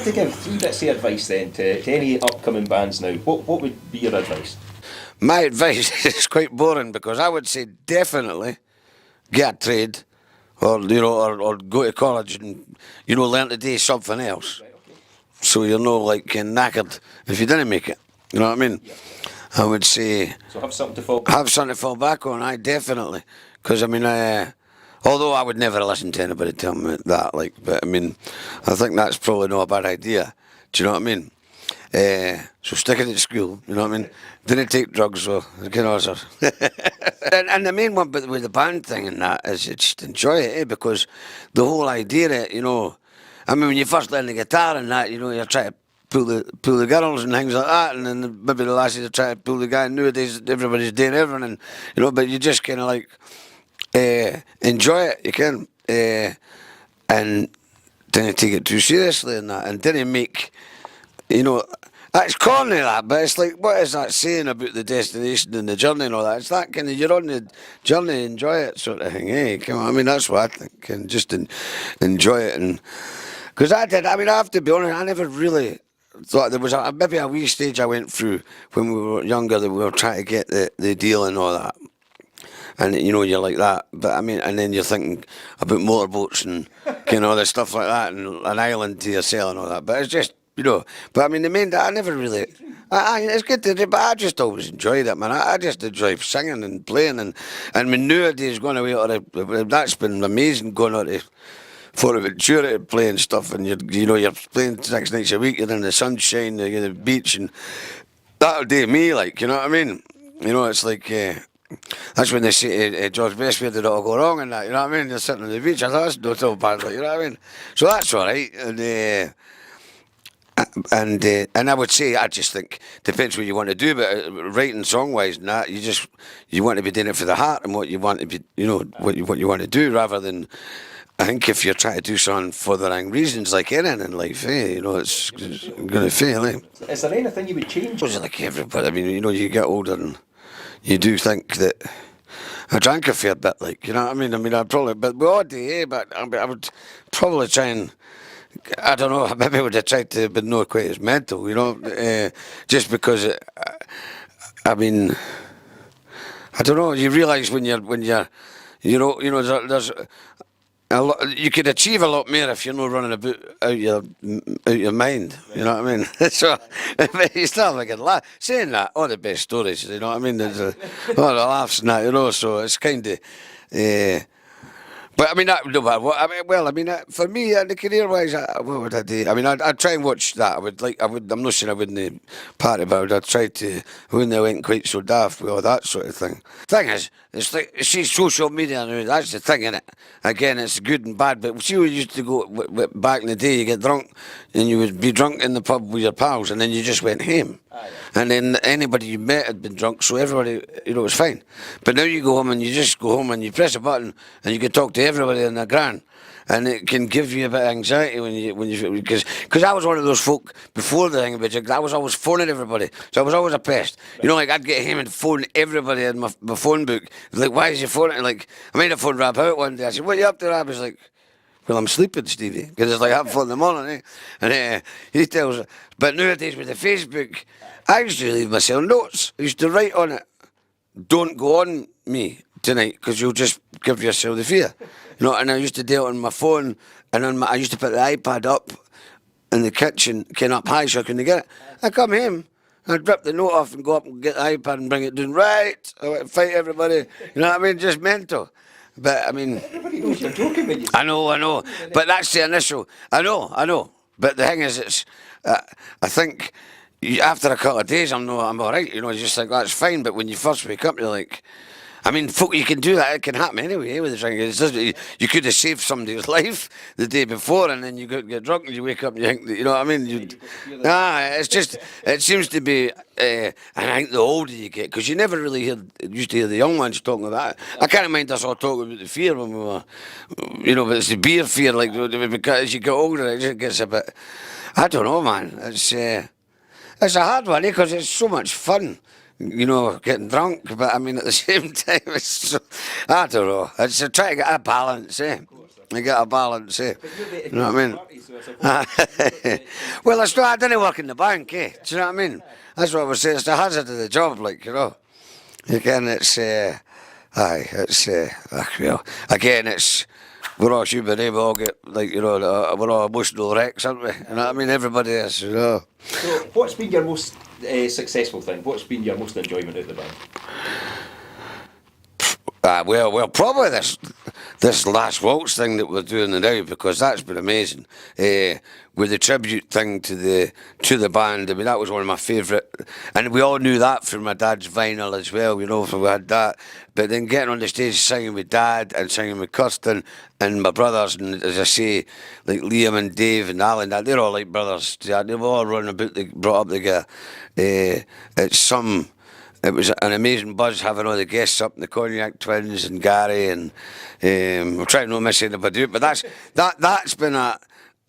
to give 3 bits of advice then to any upcoming bands now, what would be your advice? My advice is quite boring, because I would say definitely get a trade, or or go to college and learn to do something else. Right, okay. So you're not like knackered if you didn't make it. You know what I mean? Yeah. I would say So have something to fall have something to fall back on. I definitely, because I mean, although I would never listen to anybody tell me that, like, but I mean, I think that's probably not a bad idea. Do you know what I mean? So sticking to school, you know what I mean? Didn't take drugs, or and the main one, but with the band thing and that, is just enjoy it, because the whole idea, I mean, when you first learn the guitar and that, you're trying to pull the girls and things like that, and then maybe the lassies are trying to pull the guy. Nowadays, everybody's doing everything, but you just kind of like enjoy it. You can, and didn't take it too seriously and that, and didn't make. That's corny, that, but it's like, what is that saying about the destination and the journey and all that? It's that kind of, you're on the journey, enjoy it sort of thing, eh? Come on, I mean, that's what I think, and just enjoy it. And because I have to be honest, I never really thought there was maybe a wee stage I went through when we were younger, that we were trying to get the deal and all that. And you're like that, but I mean, and then you're thinking about motorboats and all the stuff like that, and an island to yourself and all that. But it's just, but I mean, the main, I never really, it's good to do, but I just always enjoyed it, man. I just enjoy singing and playing, and when nowadays going away, that's been amazing, going out to Fuerteventura playing stuff, and you're playing 6 nights a week, you're in the sunshine, you're at the beach, and that'll do me, like, you know what I mean? It's like, that's when they say George Best, where did it all go wrong and that, you know what I mean? You're sitting on the beach, I thought, that's not so bad, like, you know what I mean? So that's alright, and I would say, I just think, depends what you want to do, but writing song-wise and that, you want to be doing it for the heart and what you want to be, what you want to do, rather than, I think if you're trying to do something for the wrong reasons, like anything in life, it's going to fail, eh? Is there anything you would change? It's like everybody, I mean, you get older and you do think that I drank a fair bit, like, you know what I mean? I mean, I'd probably, but we all do, but I would probably try and, I don't know, maybe I would have tried to, but not quite as mental, just because, I mean, I don't know, you realise when you're, there's a lot, you could achieve a lot more if you're not running about out your mind, you know what I mean? So, you still have a good laugh. Saying that, all the best stories, you know what I mean? There's all the laughs and that, so it's kind of, but I mean, for me, the career-wise, what would I do? I mean, I'd try and watch that. I'm not saying I wouldn't party, but I'd try to, when they went quite so daft with all that sort of thing. Thing is, it's like, see, social media now, that's the thing, innit? Again, it's good and bad, but see, we used to go, back in the day, you get drunk, and you would be drunk in the pub with your pals, and then you just went home. And then anybody you met had been drunk, so everybody, it was fine. But now you go home and you just go home and you press a button and you can talk to everybody in the grand, and it can give you a bit of anxiety when you because I was one of those folk before the thing about drugs. I was always phoning everybody, so I was always a pest. Like I'd get home and phone everybody in my phone book. Like, why is you phoning? Like, I made a phone Rab out one day. I said, "What are you up to, Rab?" He's like, "Well, I'm sleeping, Stevie," because it's like 4:30 in the morning, eh? And he tells her. But nowadays with the Facebook, I used to leave myself notes. I used to write on it, "Don't go on me tonight, because you'll just give yourself the fear." And I used to do it on my phone, and I used to put the iPad up in the kitchen, came up high so I couldn't get it. I come home, I'd rip the note off and go up and get the iPad and bring it down. Right, I went to fight everybody. You know what I mean? Just mental. But I mean, everybody knows you're joking when you say I know. But that's the initial. I know. But the thing is, it's. I think after a couple of days, I'm all right. You just think that's fine. But when you first wake up, you're like, I mean, folk, you can do that. It can happen anyway, with the drinking. You could have saved somebody's life the day before, and then you get drunk and you wake up and you think, you know what I mean? It's just, it seems to be, and I think the older you get, because you never really used to hear the young ones talking about that. I can't mind us all talking about the fear when we were, but it's the beer fear, like, because as you get older, it just gets a bit, I don't know, man. It's a hard one, because it's so much fun. Getting drunk, but I mean, at the same time, it's I don't know. It's trying to get a balance, eh? You get a balance, eh? But you're the You know what I mean? party, so I suppose Well, I didn't work in the bank, eh? Do you know what I mean? That's what I was saying. It's the hazard of the job, like, you know. Again, it's, well, again, it's, we're all human, eh? We all get, like, you know, we're all emotional wrecks, aren't we? You know what I mean? Everybody is, you know. So, what's been your most successful thing? What's been your most enjoyment out of the band? Well, probably this last waltz thing that we're doing now, because that's been amazing. With the tribute thing to the band, I mean, that was one of my favourite, and we all knew that from my dad's vinyl as well, you know, so we had that. But then getting on the stage singing with Dad and singing with Kirsten and my brothers, and as I say, like Liam and Dave and Alan, they're all like brothers. They've all run about, brought up together. It was an amazing buzz having all the guests up, the Cognac Twins and Gary, and I'm trying not to miss anybody, but that's been a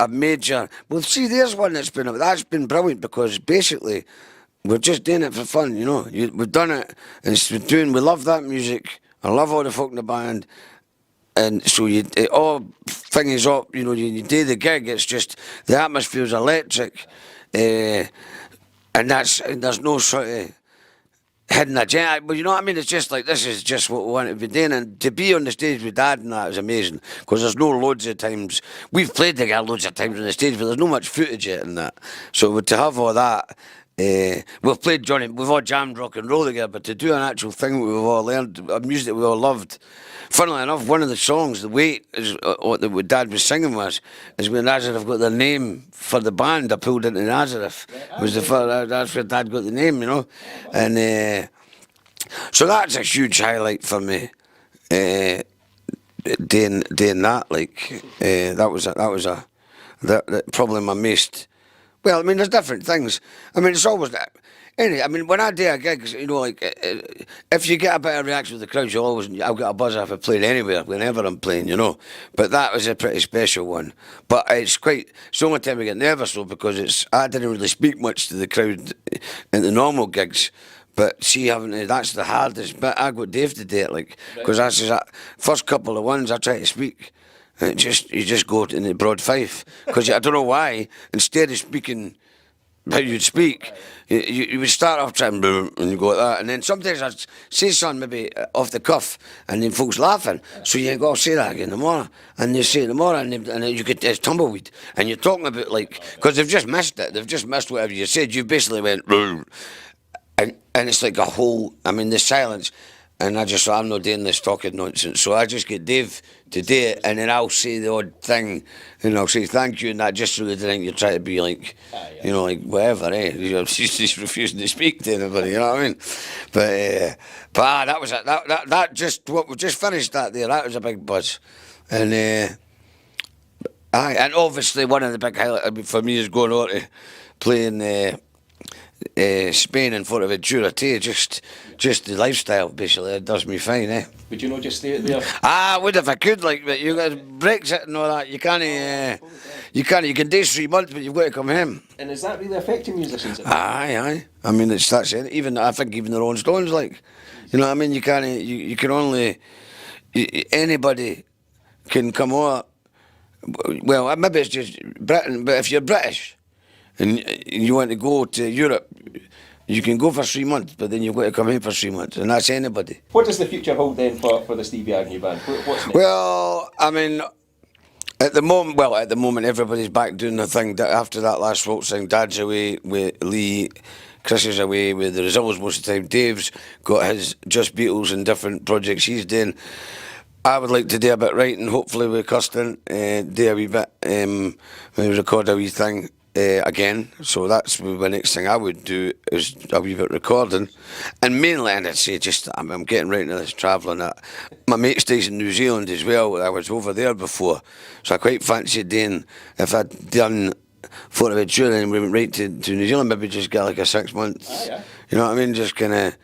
major. Well, see, there's one that's been brilliant, because basically we're just doing it for fun, you know. We've done it, and we love that music. I love all the folk in the band, and so it all thingies up, you know. You do the gig, it's just the atmosphere's electric, and there's no sort of hidden agenda, but you know what I mean? It's just like, this is just what we want to be doing, and to be on the stage with Dad and that is amazing, because there's no loads of times, we've played together loads of times on the stage, but there's no much footage yet in that, so to have all that, we've played Johnny, we've all jammed rock and roll together, but to do an actual thing we've all learned, a music that we all loved. Funnily enough, one of the songs, The Wait, is what Dad was singing is when Nazareth got their name for the band. I pulled into Nazareth. That's where Dad got the name, you know. And so that's a huge highlight for me. Doing that, like that was probably my most. Well, I mean, there's different things. I mean, it's always that. Anyway, I mean, when I do a gig, you know, like, if you get a better reaction with the crowd, I'll get a buzz if I play anywhere, whenever I'm playing, you know. But that was a pretty special one. But it's the only time I get nervous, though, because I didn't really speak much to the crowd in the normal gigs. But see, that's the hardest bit. I got Dave to do it, like, because that's that first couple of ones I try to speak. And you just go in the broad fife. Because I don't know why, instead of speaking how you'd speak, you would start off trying and you go like that, and then sometimes I'd say something maybe off the cuff, and then folks laughing, so you go, I'll say that again tomorrow, and you say it tomorrow, and you get it's tumbleweed, and you're talking about, like, because they've just missed it, they've just missed whatever you said, you basically went, and it's like a whole, I mean, the silence. And I just thought, I'm not doing this talking nonsense. So I just get Dave to do it, and then I'll say the odd thing, and I'll say thank you, and that, just so they think you try to be like, you know, like whatever, eh? She's just refusing to speak to anybody, you know what I mean? But that was that just what we just finished that there. That was a big buzz, and and obviously one of the big highlights for me is going on to playing. Spain and Fuerteventura too, just the lifestyle basically, it does me fine, eh? Would you not just stay there? I would if I could, like, but you got Brexit and all that, you can do 3 months, but you've got to come home. And is that really affecting musicians? Aye. I mean, that's it. I think even the Rolling Stones, like, you know what I mean, you can only, anybody can come over, well, maybe it's just Britain, but if you're British, and you want to go to Europe, you can go for 3 months, but then you've got to come in for 3 months, and that's anybody. What does the future hold then for the Stevie Agnew band? What's next? Well, I mean, at the moment, everybody's back doing the thing. After that last waltz thing, Dad's away with Lee, Chris is away with the Results most of the time. Dave's got his Just Beatles and different projects he's doing. I would like to do a bit of writing, hopefully with Kirsten, do a wee bit, maybe record a wee thing. Again, so that's the next thing I would do, is a wee bit recording, and mainly, and I'd say just I'm getting right into this travelling. My mate stays in New Zealand as well. I was over there before, so I quite fancy doing, if I'd done Fuerteventura and we went right to New Zealand, maybe just get like a 6 months. Ah, yeah. You know what I mean? Just kind of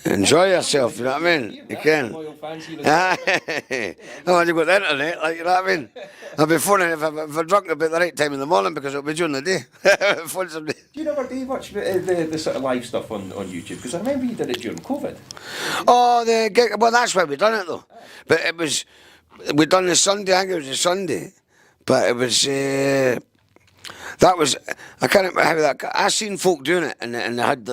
enjoy yourself. You know what I mean? You can. Oh, and you've got the internet, like, you know what I mean? I'll be phoning if I'm drunk about the right time in the morning, because it'll be during the day. Phone somebody. Do you never do much the sort of live stuff on YouTube? Because I remember you did it during COVID. Oh, the gig. Well, that's why we done it though. But it was we done the Sunday. I think it was a Sunday, but it was. That was, I can't remember how that, I seen folk doing it and they had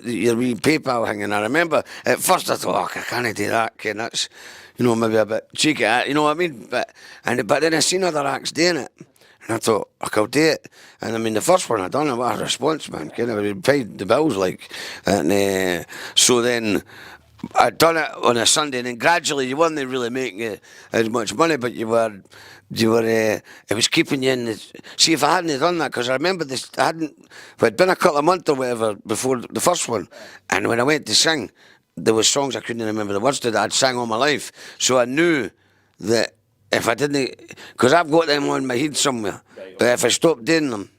your wee PayPal hanging. I remember at first I thought, oh, I can't do that, Ken, that's, you know, maybe a bit cheeky, you know what I mean? But then I seen other acts doing it and I thought, I could do it. And I mean, the first one I done, what a response, man, Ken, we paid the bills, like, and so then, I'd done it on a Sunday, and then gradually you weren't really making as much money, but you were. It was keeping you in. See, if I hadn't done that, because I remember this, it had been a couple of months or whatever before the first one, and when I went to sing, there was songs I couldn't remember the words to that I'd sang all my life, so I knew that if I didn't, because I've got them on my head somewhere, but if I stopped doing them,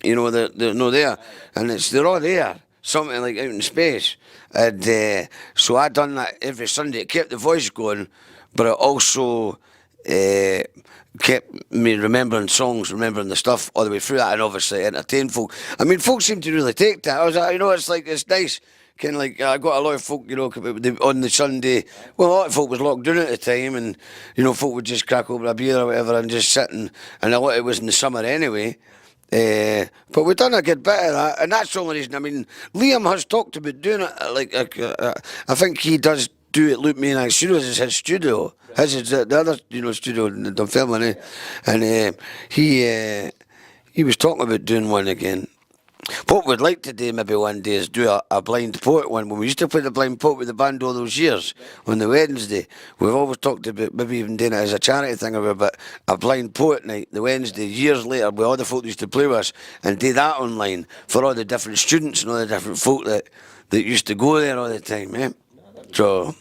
you know, they're not there, and they're all there. Something like out in space. And so I done that every Sunday. It kept the voice going, but it also kept me remembering songs, remembering the stuff all the way through that, and obviously entertain folk. I mean, folk seem to really take that. I was, you know, it's like, it's nice. Kind of like, I got a lot of folk, you know, on the Sunday. Well, a lot of folk was locked down at the time, and, you know, folk would just crack open a beer or whatever and just sit, and a lot of it was in the summer anyway. But we've done a good bit of that, and that's the only reason. I mean, Liam has talked about doing it. Like I think he does do it. Loop Me in Studios is his studio. His is the other, you know, studio in Dunfermline, and he was talking about doing one again. What we'd like to do maybe one day is do a blind poet one. When we used to play the blind poet with the band all those years on the Wednesday, we've always talked about maybe even doing it as a charity thing or but a blind poet night the Wednesday years later with all the folk that used to play with us and do that online for all the different students and all the different folk that used to go there all the time, eh? So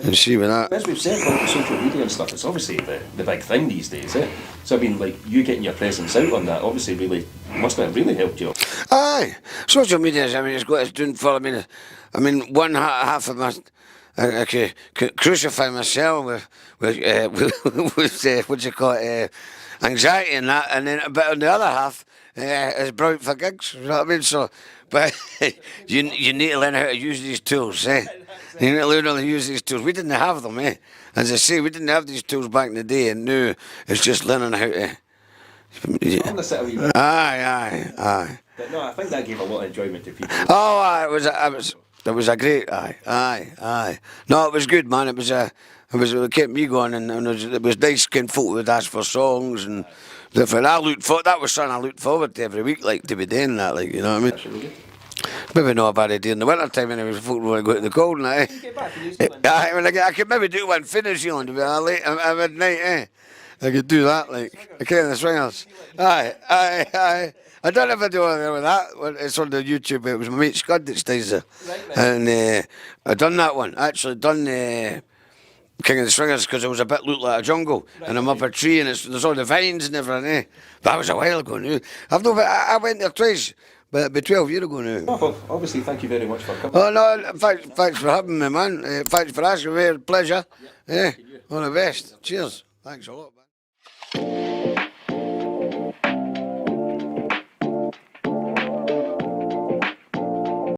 and see with that. As we've said, like social media and stuff, it's obviously the big thing these days, eh? So I mean, like, you getting your presence out on that obviously really must have really helped you. Aye, social media, I mean, it's got its doing for, I mean, one half of my, I could crucify myself with what do you call it, anxiety and that, and then, but on the other half, is brilliant for gigs, you know what I mean? So, but you need to learn how to use these tools, eh? You need to learn how to use these tools. We didn't have them, eh? As I say, we didn't have these tools back in the day, and now it's just learning how to. Aye. But no, I think that gave a lot of enjoyment to people. Oh, aye, it was a great, aye. No, it was good, man. It kept me going, and it was nice. Kind of folk would ask for songs and different. That was something I looked forward to every week, like to be doing that, like, you know what I mean. That's really good. Maybe not a bad idea in the winter time anyway, folk want to go to the cold and that, eh? I could maybe do one for New Zealand about late at midnight, eh? I could do that, like, I can't the swingers. Aye. I done a video with that. It's on the YouTube. It was my mate Scud that stays there. Right, and I done that one. Actually done King of the Swingers because it was a bit looked like a jungle. Right, and I'm up a tree and there's all the vines and everything, eh? But that was a while ago now. I went there twice. But it'll be 12 years ago now. Oh, well, obviously, thank you very much for coming. Oh, no, thanks for having me, man. Thanks for asking me. Pleasure. Yeah, all the best. Cheers. Thanks a lot, man.